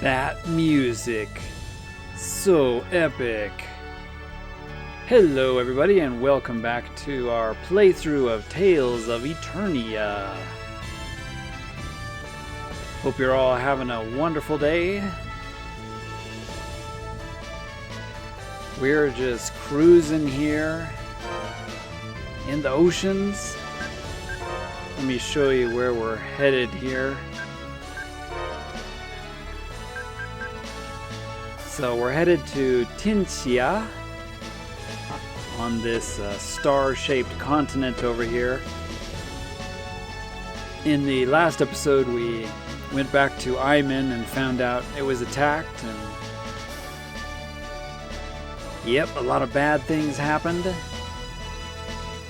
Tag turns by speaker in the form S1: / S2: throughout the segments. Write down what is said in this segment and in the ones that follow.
S1: That music, so epic. Hello everybody and welcome back to our playthrough of Tales of Eternia. Hope you're all having a wonderful day. We're just cruising here in the oceans. Let me show you where we're headed here. So we're headed to Eternia on this star-shaped continent over here. In the last episode we went back to Iman and found out it was attacked, and yep, a lot of bad things happened.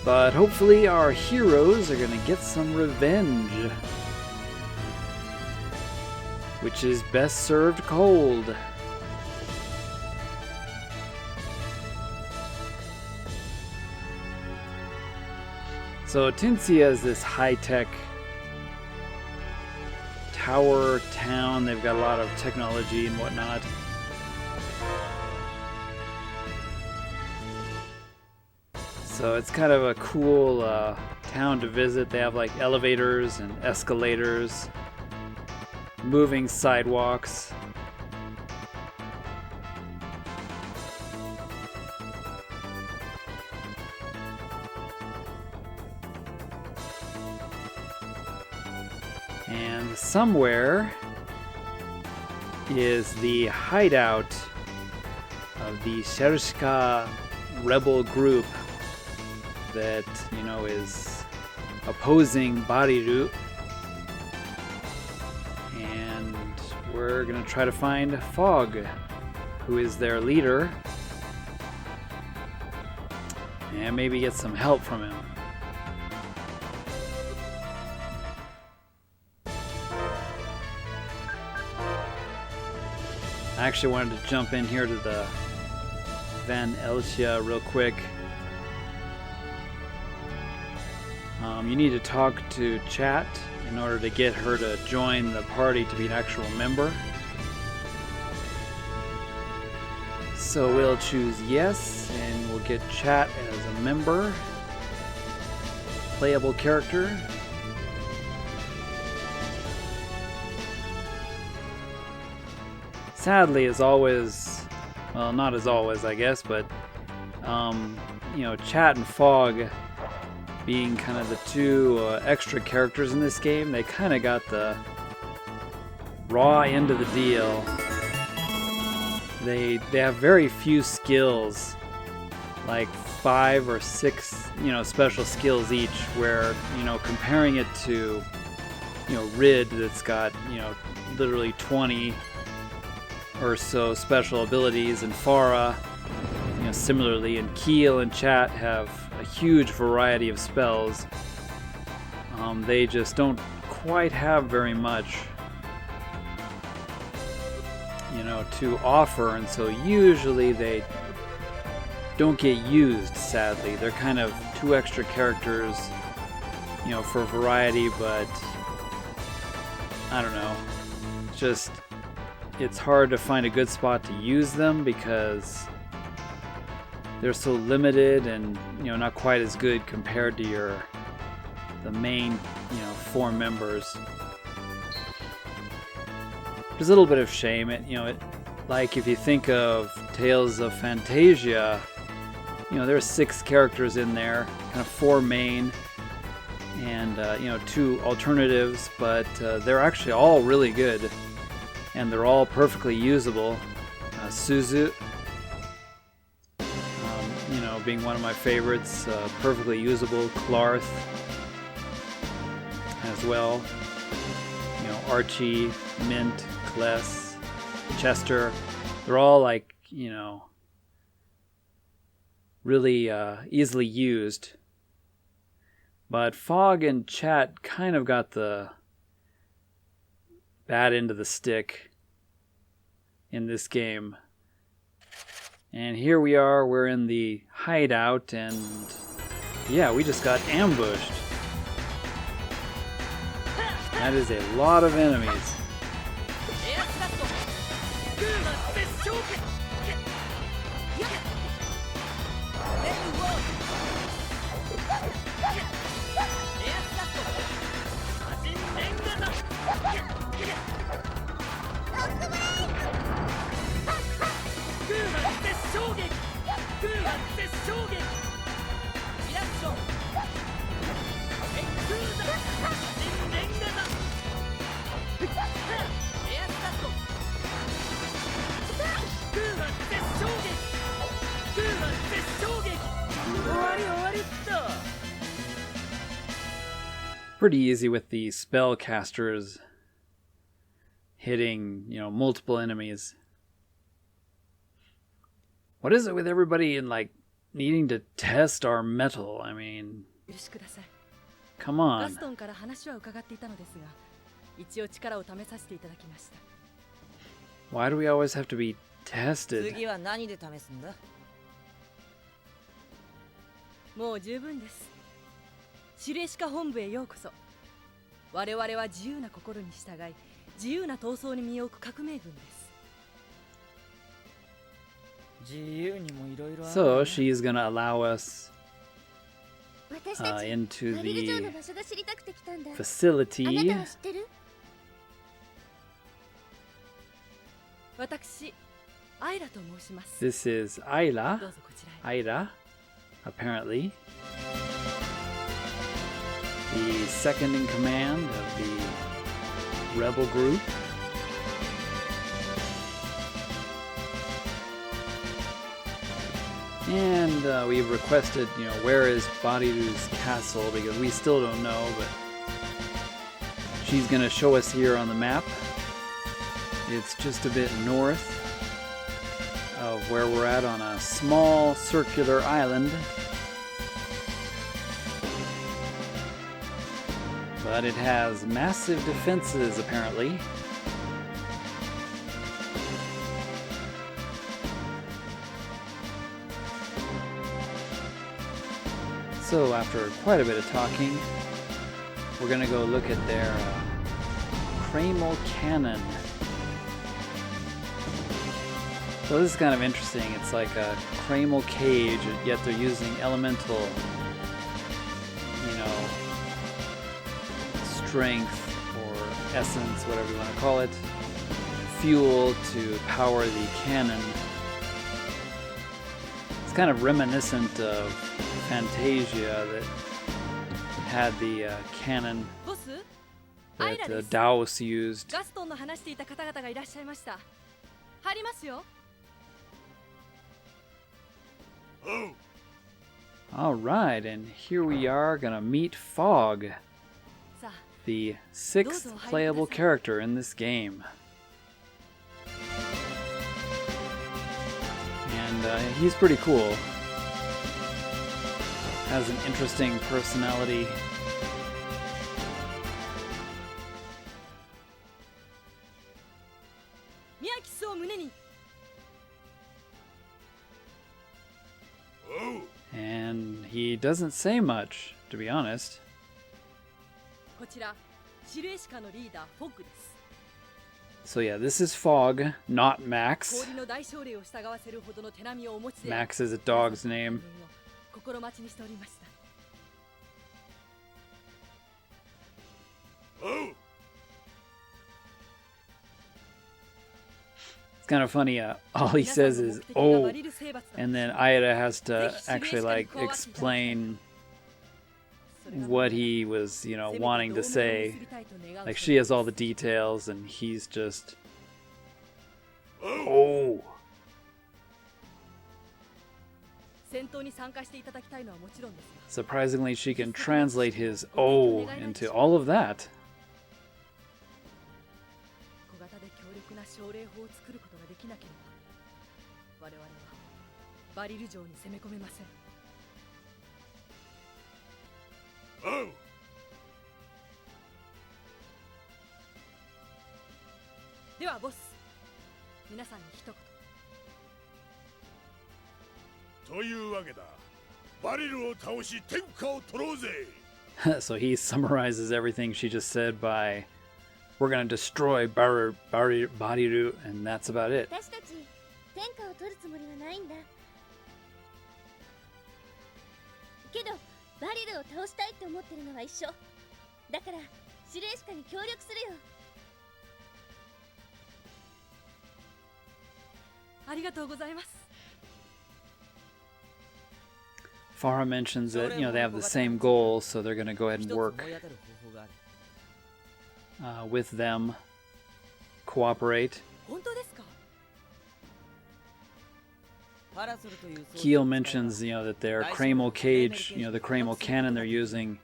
S1: But hopefully our heroes are gonna get some revenge, which is best served cold. So Eternia is this high-tech tower town. They've got a lot of technology and whatnot. So it's kind of a cool town to visit. They have like elevators and escalators, moving sidewalks. And somewhere is the hideout of the Shershka rebel group that, you know, is opposing Bariru. And we're gonna try to find Fog, who is their leader, and maybe get some help from him. I actually wanted to jump in here to the Van Elsia real quick. You need to talk to chat in order to get her to join the party to be an actual member. So we'll choose yes, and we'll get chat as a member. Playable character. Sadly, as always, well, not as always, I guess, but, you know, Chat and Fog being kind of the two extra characters in this game, they kind of got the raw end of the deal. They have very few skills, like 5 or 6, you know, special skills each, where, you know, comparing it to, you know, Rid, that's got, you know, literally 20 or so special abilities, and Farah, you know, similarly, and Keel and Chat have a huge variety of spells. They just don't quite have very much, you know, to offer, and so usually they don't get used, sadly. They're kind of 2 extra characters, you know, for variety, but I don't know, just it's hard to find a good spot to use them because they're so limited and, you know, not quite as good compared to the main, you know, 4 members. There's a little bit of shame. Like if you think of Tales of Fantasia, you know, there's 6 characters in there, kind of 4 main and, you know, 2 alternatives, but they're actually all really good. And they're all perfectly usable. Suzu, you know, being one of my favorites, perfectly usable. Clarth as well. You know, Archie, Mint, Kless, Chester. They're all like, you know, really easily used. But Fog and Chat kind of got the bad end of the stick in this game. And here we are, we're in the hideout, and yeah, we just got ambushed. That is a lot of enemies. Pretty easy with the spellcasters hitting, multiple enemies. What is it with everybody in, needing to test our metal? I mean, come on. Why do we always have to be tested?
S2: もう十分です。指令歯科本部へようこそ。我々は自由な心に従い、自由な闘争に身を置く革命軍です。
S1: So she's gonna allow us into the facility.
S2: 私、アイラと申します。
S1: This is Ayla. Ayla, apparently. The second in command of the rebel group. And we've requested, where is Bariru's castle, because we still don't know, but she's going to show us here on the map. It's just a bit north of where we're at on a small circular island. But it has massive defenses, apparently. So after quite a bit of talking, we're going to go look at their Kramal cannon. So this is kind of interesting. It's like a Kramal cage, yet they're using elemental, strength or essence, whatever you want to call it, fuel to power the cannon. It's kind of reminiscent of Fantasia that had the cannon that Daos used. Alright, and here we are gonna meet Fog, the 6th playable character in this game. And he's pretty cool. Has an interesting personality. And he doesn't say much, to be honest. So yeah, this is Fog, not Max. Max is a dog's name. It's kind of funny, all he says is, "Oh," and then Aida has to actually, explain what he was, wanting to say. Like, she has all the details, and he's just, "Oh." Surprisingly, she can translate his "oh" into all of that.
S3: Oh!
S2: ではボス、皆さんに一言。
S3: というわけだ。バリルを倒し天下を取ろうぜ。
S1: So he summarizes everything she just said by we're gonna destroy Bariru, and that's about it.
S4: 私たち天下を取るつもりはないんだ。けどバリルを倒したいって思ってるのは一緒。だから指令使に協力するよ。
S2: ありがとうございます。
S1: Farah mentions that, they have the same goals, so they're gonna go ahead and work with them, cooperate.
S2: 本当ですか？
S1: Keel mentions, that their Cramo cage, the Cramo cannon they're using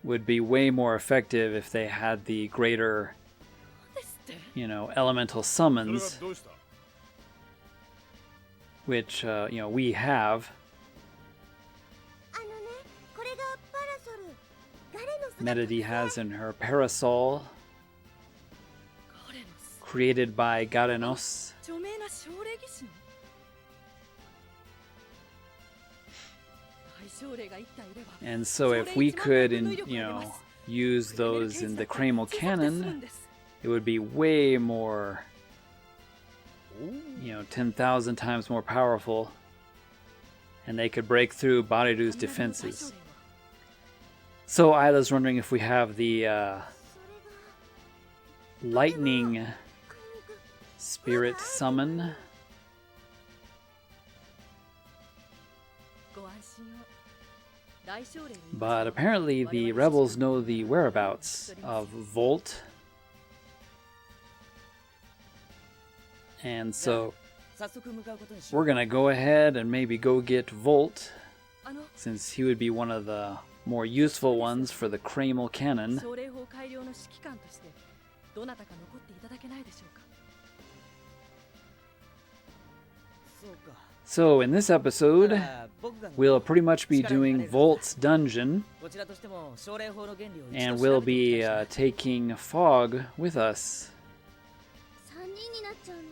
S1: would be way more effective if they had the greater, elemental summons, which, we have.
S4: あのね、これがパラソル。誰の姿？
S1: Medity has in her parasol,
S2: ガレノス。
S1: created by Garenos.
S2: 著名な奨励技師の。大奨励が一体いれば。
S1: And so if we could, use those in the Cramo cannon, it would be way more, 10,000 times more powerful, and they could break through Bariru's defenses. So Isla's wondering if we have the lightning spirit summon.
S2: ご安心を。大奨励に。
S1: But apparently the rebels know the whereabouts of Volt. And so we're gonna go ahead and maybe go get Volt,
S2: あの
S1: since he would be one of the more useful ones for the Cramo cannon.
S2: 奨励法改良の指揮官としてどなたか残っていただけないでしょうか。
S1: So in this episode, we'll pretty much be doing Volt's dungeon, and we'll be taking Fog with us.
S4: 3人になっちゃうのか。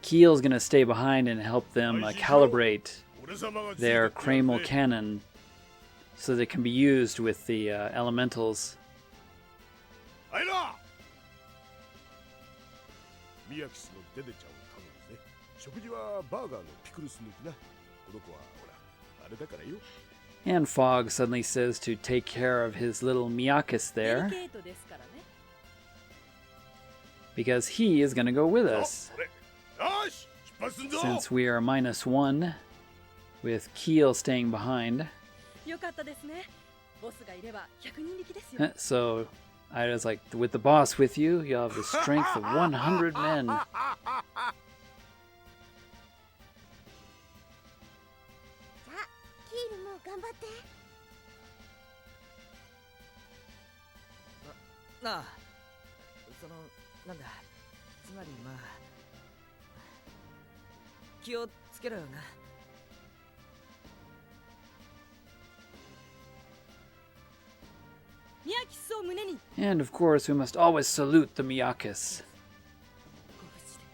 S1: Keel's gonna stay behind and help them calibrate their Cramo cannon so that it can be used with the elementals.
S3: アイラミヤキスのデデちゃんを頼むぜ。食事はバーガーのピクルス抜きな。この子はほらあれだからよ。
S1: And Fog suddenly says to take care of his little Miyakis
S2: デ
S1: there,
S2: リケートですからね。
S1: because he is gonna go with us.
S3: これよし出発すんぞ。
S1: Since we are -1, with Keel staying behind.
S2: よかったですね。ボスがいれば100人力ですよ。
S1: So Ida's like, with the boss with you, you'll have the strength of 100 men.
S4: じゃあキールも頑張って。
S5: なあ、なんだ、つまり気をつけろよな。
S2: ミヤキスを胸に。
S1: And of course, we must always salute the Miyakis.
S2: ご無事で。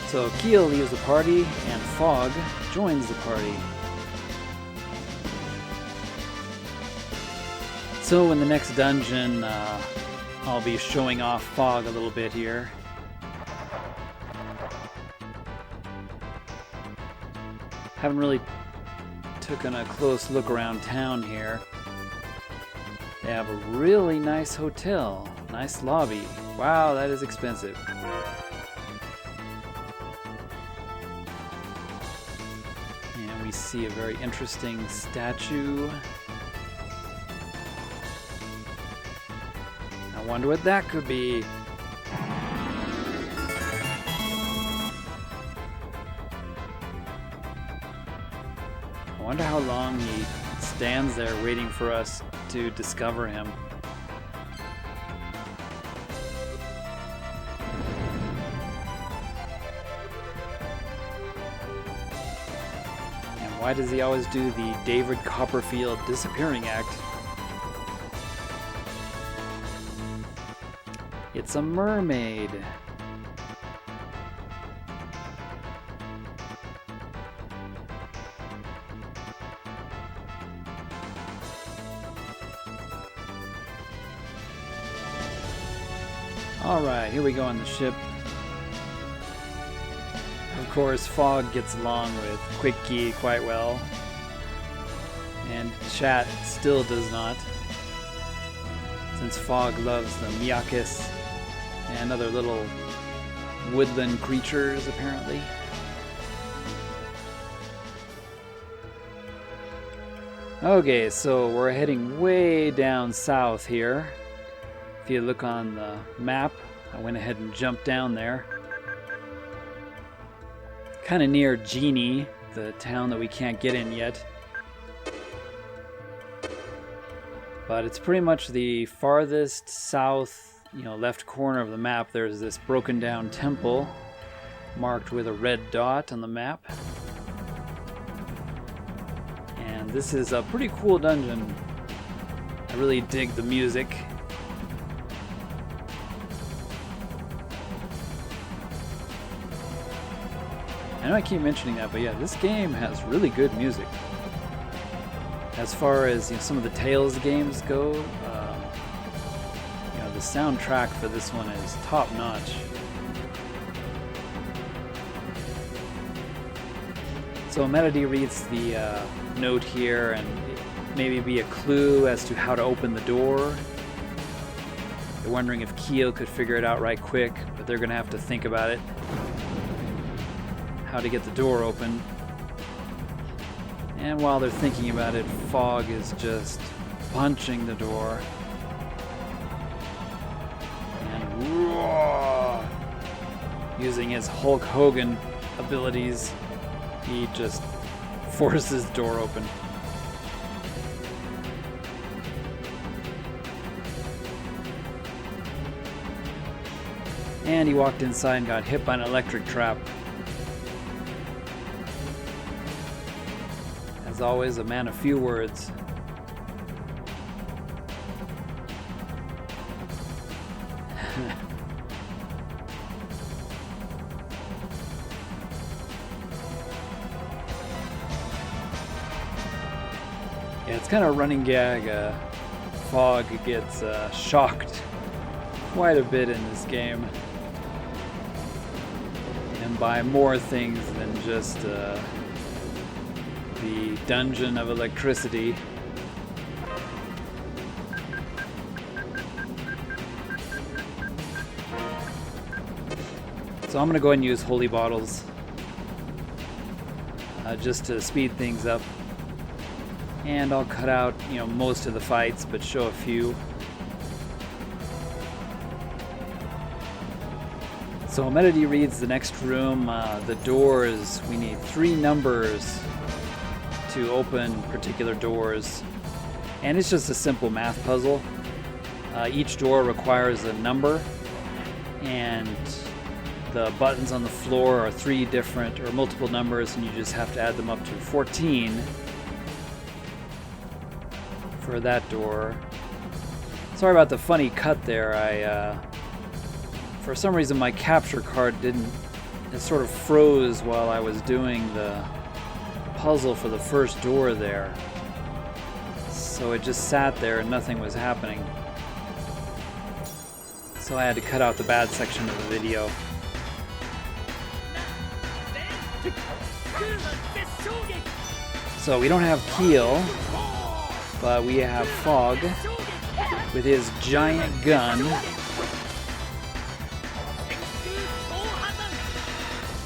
S1: So Keel leaves the party, and Fog joins the party. So in the next dungeon, I'll be showing off Fog a little bit here. Haven't really taken a close look around town here. They have a really nice hotel, nice lobby. Wow, that is expensive. And we see a very interesting statue. I wonder what that could be. I wonder how long he stands there waiting for us to discover him. And why does he always do the David Copperfield disappearing act? It's a mermaid. Alright, here we go on the ship. Of course, Fog gets along with Quickie quite well. And Chat still does not. Since Fog loves the Miyakis and other little woodland creatures, apparently. Okay, so we're heading way down south here. If you look on the map, I went ahead and jumped down there. Kind of near Genie, the town that we can't get in yet. But it's pretty much the farthest south, left corner of the map. There's this broken down temple marked with a red dot on the map. And this is a pretty cool dungeon. I really dig the music. I know I keep mentioning that, but yeah, this game has really good music. As far as some of the Tales games go, the soundtrack for this one is top notch. So Melody reads the note here and maybe be a clue as to how to open the door. They're wondering if Keel could figure it out right quick, but they're gonna have to think about it. How to get the door open. And while they're thinking about it, Fog is just punching the door. And roar! Using his Hulk Hogan abilities, he just forces the door open. And he walked inside and got hit by an electric trap. As always, a man of few words. Yeah, it's kind of a running gag. Fog gets shocked quite a bit in this game. And by more things than just the dungeon of electricity. So I'm going to go ahead and use holy bottles just to speed things up. And I'll cut out, most of the fights, but show a few. So Melody reads the next room. The doors, we need 3 numbers to open particular doors. And it's just a simple math puzzle. Each door requires a number, and the buttons on the floor are 3 different or multiple numbers, and you just have to add them up to 14 for that door. Sorry about the funny cut there. For some reason my capture card it sort of froze while I was doing the puzzle for the first door there. So it just sat there and nothing was happening. So I had to cut out the bad section of the video. So we don't have Keel, but we have Fog with his giant gun.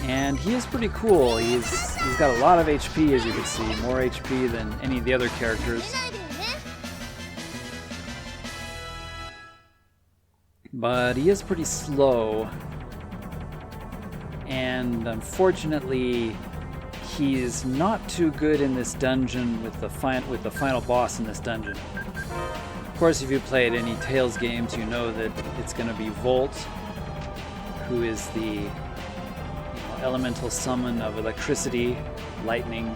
S1: And he is pretty cool. He's got a lot of HP, as you can see, more HP than any of the other characters. But he is pretty slow. And unfortunately, he's not too good in this dungeon with the final boss in this dungeon. Of course, if you played any Tales games, you know that it's going to be Volt, who is the elemental summon of electricity, lightning.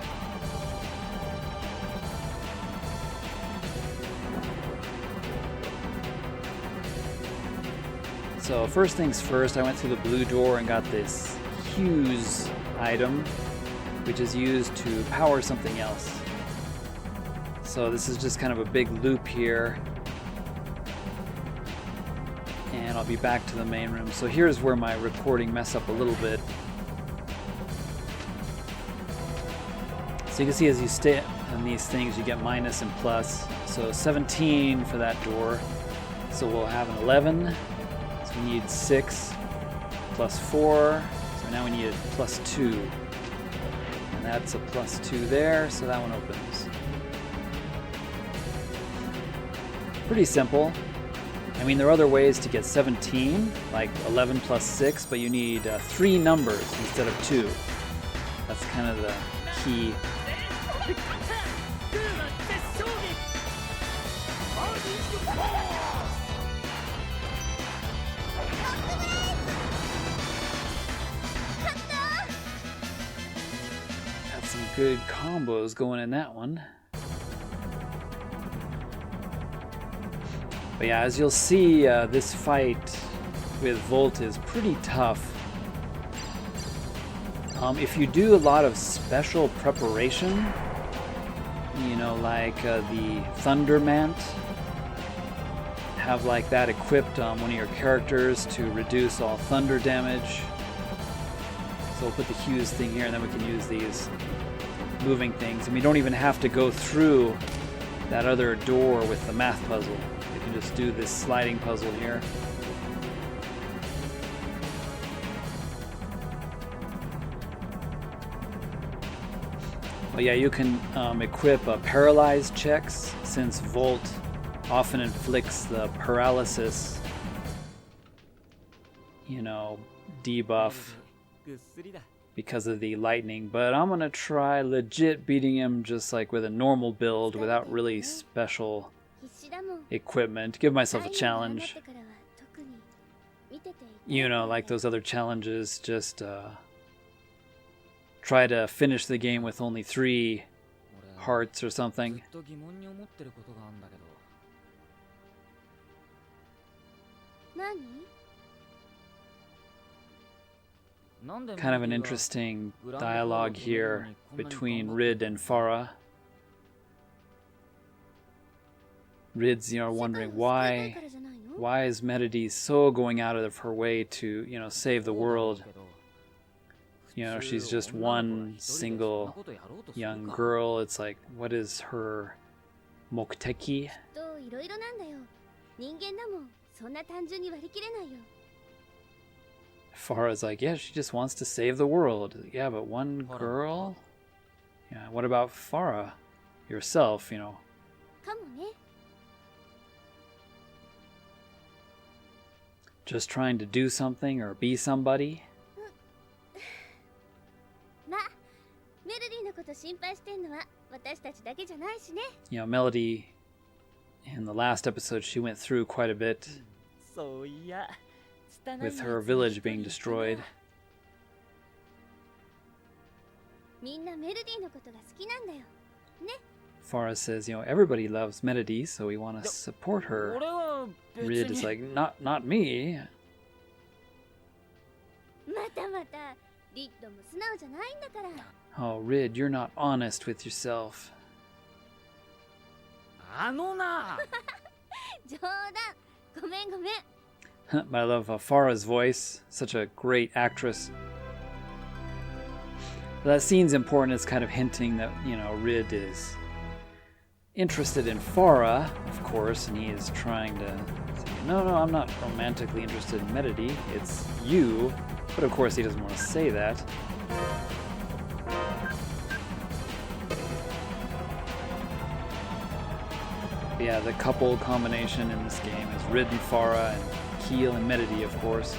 S1: So first things first, I went through the blue door and got this Hughes item, which is used to power something else. So this is just kind of a big loop here. and I'll be back to the main room. So here's where my recording messed up a little bit. So you can see as you stay on these things, you get minus and plus. So 17 for that door. So we'll have an 11. So we need 6 plus 4. So now we need a plus 2. And that's a plus 2 there, so that one opens. Pretty simple. I mean, there are other ways to get 17, like 11 plus 6, but you need 3 numbers instead of 2. That's kind of the key. Got some good combos going in that one. But yeah, as you'll see, this fight with Volt is pretty tough. If you do a lot of special preparation, you know, like the Thunder Mant, have like that equipped on one of your characters to reduce all thunder damage. So we'll put the Hughes thing here, and then we can use these moving things. And we don't even have to go through that other door with the math puzzle. We can just do this sliding puzzle here. But yeah, you can equip paralyzed checks, since Volt often inflicts the paralysis, you know, debuff because of the lightning. But I'm gonna try legit beating him just like with a normal build without really special equipment. Give myself a challenge. You know, like those other challenges, just try to finish the game with only 3 hearts or something. Kind of an interesting dialogue here between Rid and Farah. Rid's, you know, wondering why is Meredy so going out of her way to, you know, save the world. You know, she's just one single young girl. It's like, what is her mokteki? Farah's like, yeah, she just wants to save the world. Yeah, but one girl? Yeah, what about Farah? Yourself, you know. Just trying to do something or be somebody? You know, Melody, in the last episode, she went through quite a bit with her village being destroyed. Farah says, you know, everybody loves Melody, so we want to support her. Rid is like, not me. Oh, Rid, you're not honest with yourself. But I love Farah's voice. Such a great actress. That scene's important. It's kind of hinting that, you know, Rid is interested in Farah, of course, and he is trying to say, no, I'm not romantically interested in Meredy. It's you. But of course he doesn't want to say that. But yeah, the couple combination in this game is Rid and Farah, and Keel and Meredy, of course.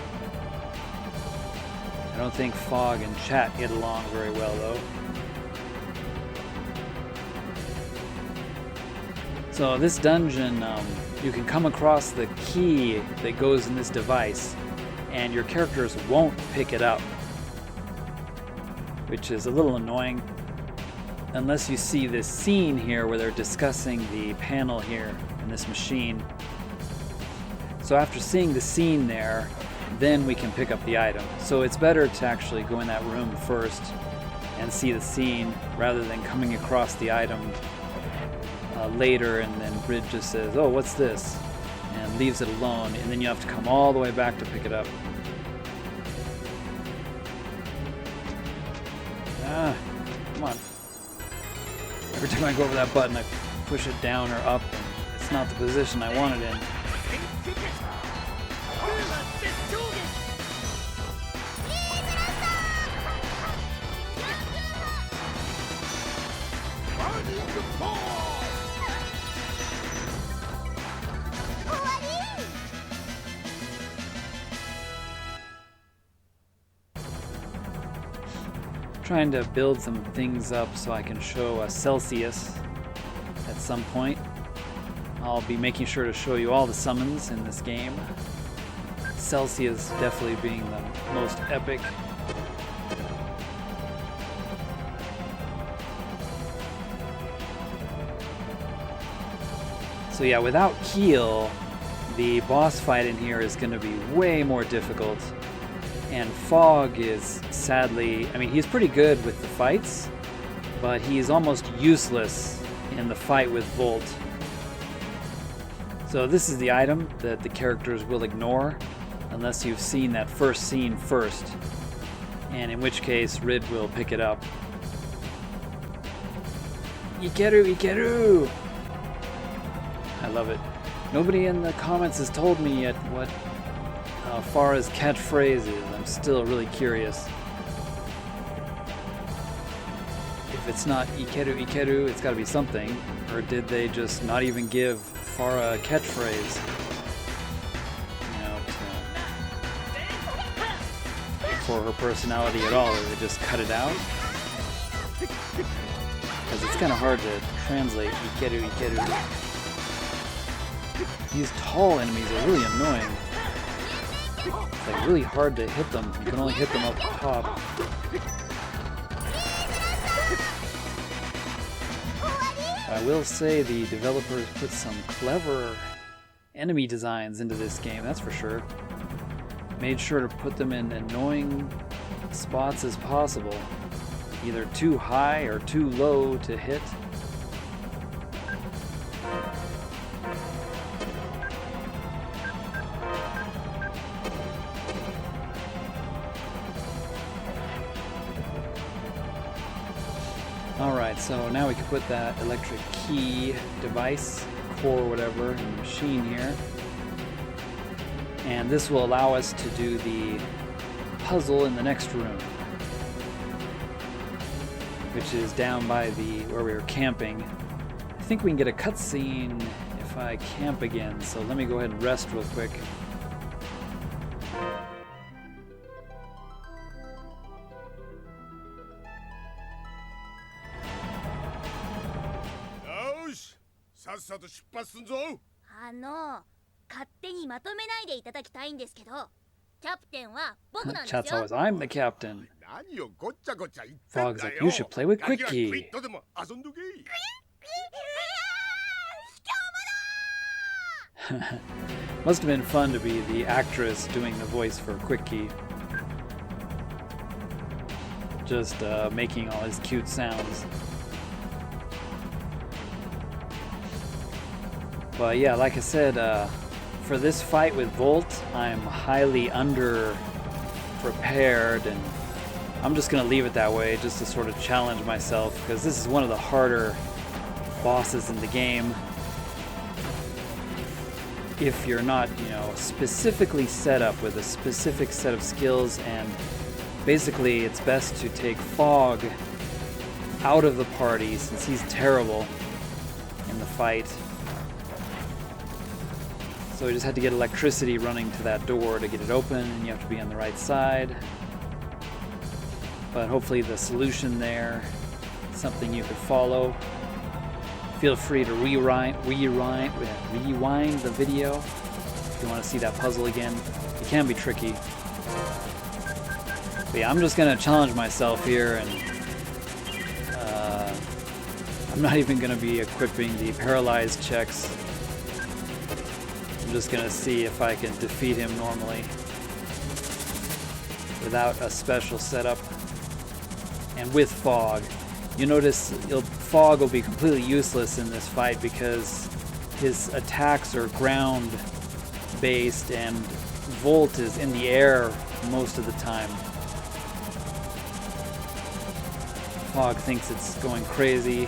S1: I don't think Fog and Chat get along very well, though. So this dungeon, you can come across the key that goes in this device, and your characters won't pick it up, which is a little annoying, unless you see this scene here where they're discussing the panel here in this machine. So after seeing the scene there, then we can pick up the item. So it's better to actually go in that room first and see the scene rather than coming across the item later, and then Rid just says, oh, what's this? and leaves it alone, and then you have to come all the way back to pick it up. Ah, come on. Every time I go over that button, I push it down or up, and it's not the position I want it in. Trying to build some things up so I can show Celsius at some point. I'll be making sure to show you all the summons in this game. Celsius definitely being the most epic. So yeah, without Keel, the boss fight in here is going to be way more difficult. And Fog is sadly, I mean, he's pretty good with the fights, but he's almost useless in the fight with Volt. So this is the item that the characters will ignore unless you've seen that first scene first, and in which case Rid will pick it up. Ikeru, Ikeru! I love it. Nobody in the comments has told me yet what Farah's catchphrase is. I'm still really curious. If it's not Ikeru, Ikeru, it's gotta be something. Or did they just not even give Farah a catchphrase? You know, for her personality at all, or they just cut it out? Because it's kind of hard to translate Ikeru, Ikeru. These tall enemies are really annoying. It's like really hard to hit them. You can only hit them up top. I will say the developers put some clever enemy designs into this game, that's for sure. Made sure to put them in annoying spots as possible. Either too high or too low to hit. Alright, so now we can put that electric key device, core whatever, in the machine here. And this will allow us to do the puzzle in the next room, which is down by the where we were camping. I think we can get a cutscene if I camp again, so let me go ahead and rest real quick. Chat's always, I'm the captain. Fog's like, you should play with Quickie. Must have been fun to be the actress doing the voice for Quickie. Just making all his cute sounds. But yeah, like I said, for this fight with Volt, I'm highly under-prepared, and I'm just going to leave it that way just to sort of challenge myself, because this is one of the harder bosses in the game. If you're not, you know, specifically set up with a specific set of skills, and basically it's best to take Fog out of the party since he's terrible in the fight. So we just had to get electricity running to that door to get it open, and you have to be on the right side. But hopefully the solution there is something you could follow. Feel free to rewind the video if you want to see that puzzle again. It can be tricky. But yeah, I'm just going to challenge myself here, and I'm not even going to be equipping the paralyzed checks. I'm just going to see if I can defeat him normally without a special setup. And with Fog. You notice Fog will be completely useless in this fight because his attacks are ground based, and Volt is in the air most of the time. Fog thinks it's going crazy.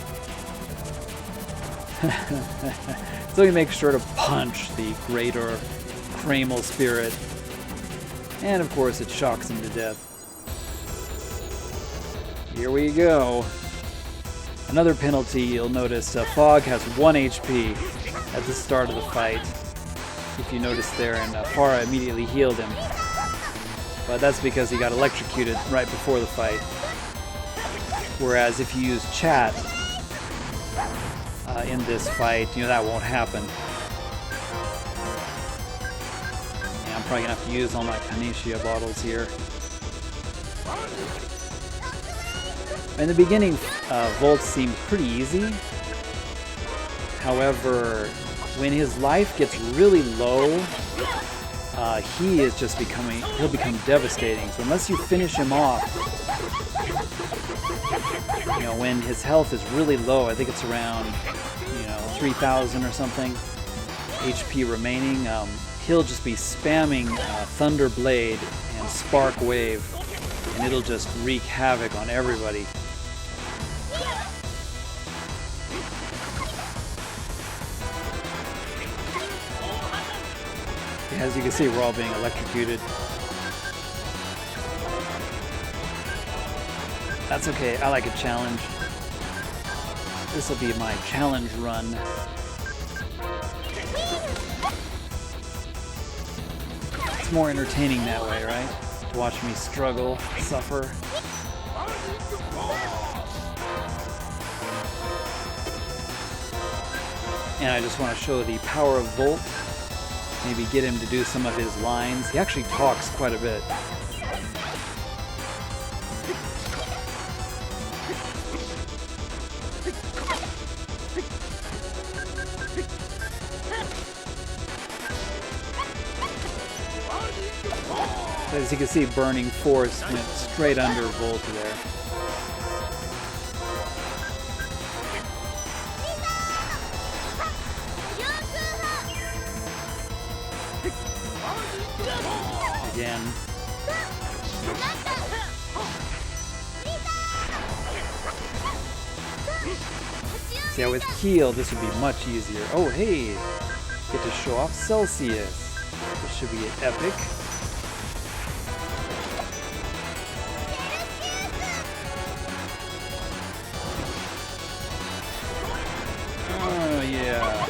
S1: So he makes sure to punch the greater Kramal spirit. And of course it shocks him to death. Here we go. Another penalty, you'll notice Fog has 1 HP at the start of the fight. If you notice there, and Farah immediately healed him. But that's because he got electrocuted right before the fight. Whereas if you use chat in this fight, that won't happen. Yeah, I'm probably gonna have to use all my Panacea bottles here. In the beginning, Volt seemed pretty easy. However, when his life gets really low, he'll become devastating. So unless you finish him off, when his health is really low, I think it's around 3,000 or something HP remaining, he'll just be spamming Thunder Blade and Spark Wave, and it'll just wreak havoc on everybody. As you can see, we're all being electrocuted. That's okay, I like a challenge. This will be my challenge run. It's more entertaining that way, right? To watch me struggle, suffer. And I just want to show the power of Volt. Maybe get him to do some of his lines. He actually talks quite a bit. As you can see, Burning Force went straight under Volt there. Again. See, with Keel, this would be much easier. Oh, hey! Get to show off Celsius. This should be epic. Oh, yeah.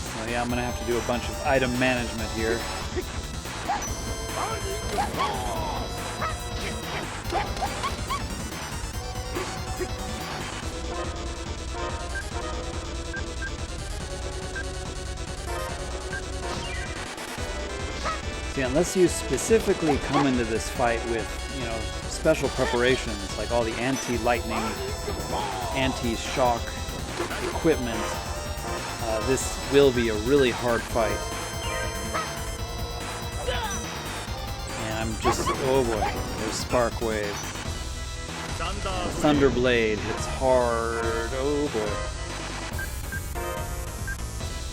S1: So yeah, I'm gonna have to do a bunch of item management here. See, unless you specifically come into this fight with, special preparations, like all the anti-lightning, anti-shock equipment, this will be a really hard fight. And I'm just, oh boy, there's Spark Wave. Thunder Blade hits hard, oh boy.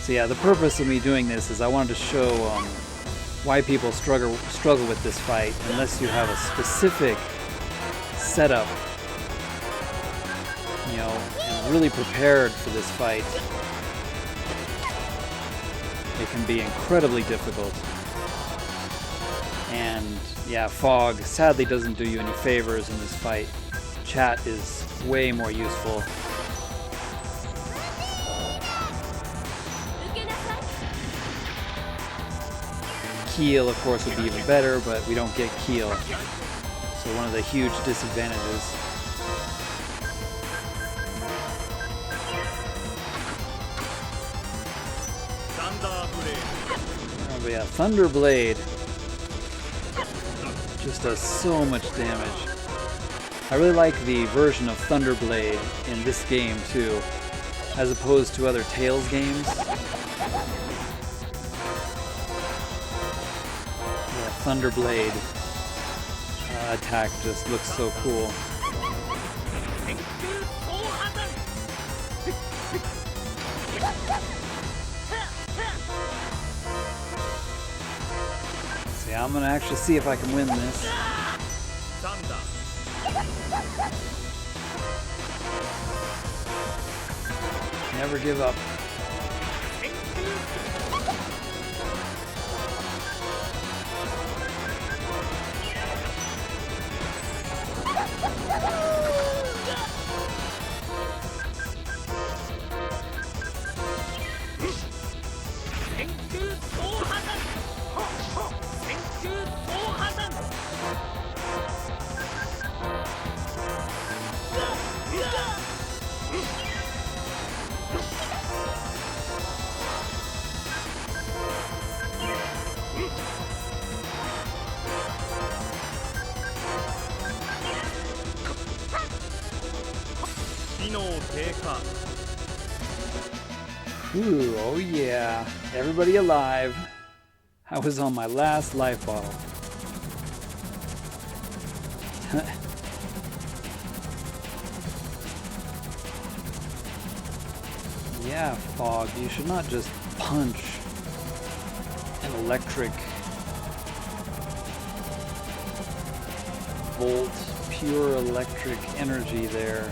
S1: So yeah, the purpose of me doing this is I wanted to show why people struggle with this fight. Unless you have a specific setup, and really prepared for this fight, it can be incredibly difficult. And yeah, Fog sadly doesn't do you any favors in this fight. Chat is way more useful. Keel, of course, would be even better, but we don't get Keel. So one of the huge disadvantages. Oh, but yeah, Thunder Blade just does so much damage. I really like the version of Thunder Blade in this game too. as opposed to other Tales games. The Thunderblade attack just looks so cool. See, I'm gonna actually see if I can win this. Never give up. Ooh, oh yeah. Everybody alive. I was on my last life bottle. Yeah, Fog, you should not just punch an electric volt, pure electric energy there.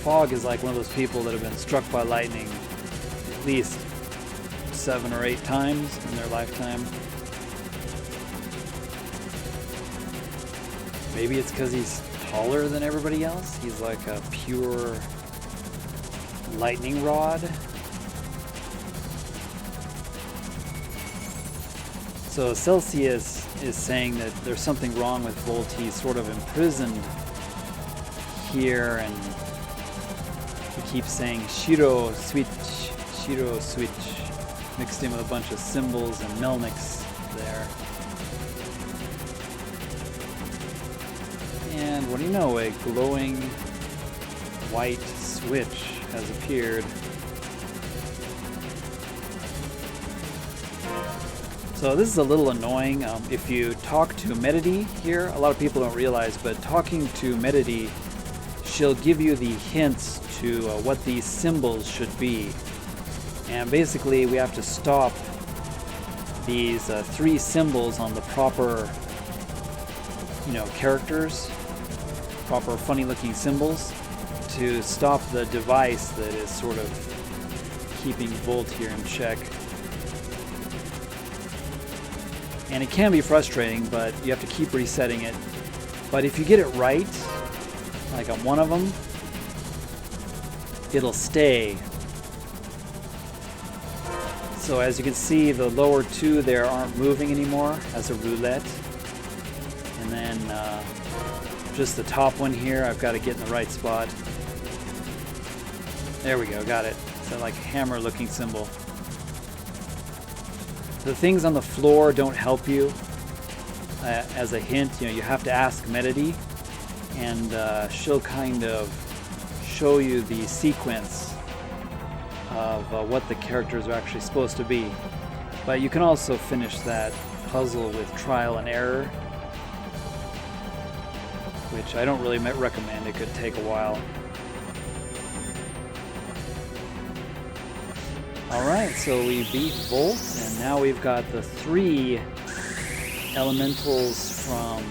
S1: Fog is like one of those people that have been struck by lightning at least 7 or 8 times in their lifetime. Maybe it's because he's taller than everybody else. He's like a pure lightning rod. So Celsius is saying that there's something wrong with Volt. He's sort of imprisoned here, and he keeps saying Shiro switch, mixed in with a bunch of symbols and Melniks there. And what do you know, a glowing white switch has appeared. So this is a little annoying. If you talk to Medity here, a lot of people don't realize, but talking to Medity, she'll give you the hints to what these symbols should be. And basically we have to stop these 3 symbols on the proper, characters, proper funny looking symbols, to stop the device that is sort of keeping Volt here in check. And it can be frustrating, but you have to keep resetting it. But if you get it right, like on one of them, it'll stay. So as you can see, the lower 2 there aren't moving anymore as a roulette. And then just the top one here, I've got to get in the right spot. There we go, got it. It's that like hammer looking symbol. The things on the floor don't help you. As a hint, you have to ask Medity, and she'll kind of show you the sequence of what the characters are actually supposed to be. But you can also finish that puzzle with trial and error, which I don't really recommend. It could take a while. Alright, so we beat Volt, and now we've got the 3 elementals from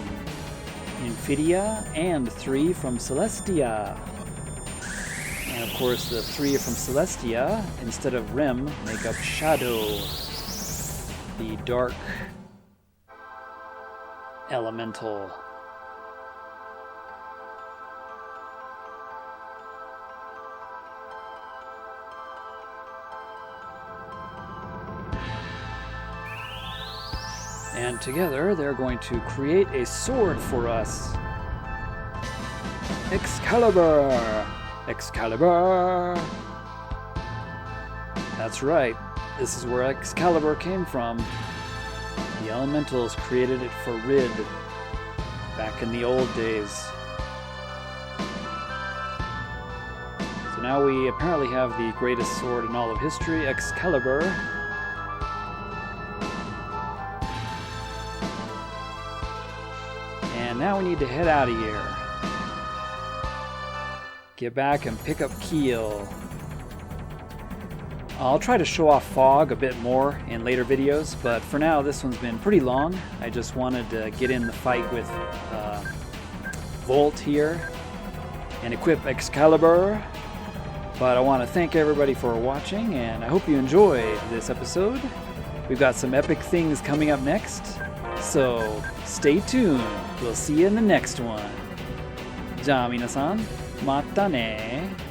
S1: Infidia and 3 from Celestia. And of course the 3 from Celestia, instead of Rim, make up Shadow, the dark elemental. And together, they're going to create a sword for us. Excalibur! Excalibur! That's right. This is where Excalibur came from. The elementals created it for Rid back in the old days. So now we apparently have the greatest sword in all of history, Excalibur. And now we need to head out of here. Get back and pick up Keel. I'll try to show off Fog a bit more in later videos, but for now this one's been pretty long. I just wanted to get in the fight with Volt here and equip Excalibur. But I want to thank everybody for watching, and I hope you enjoyed this episode. We've got some epic things coming up next, so stay tuned. We'll see you in the next one. じゃあ皆さん、またね。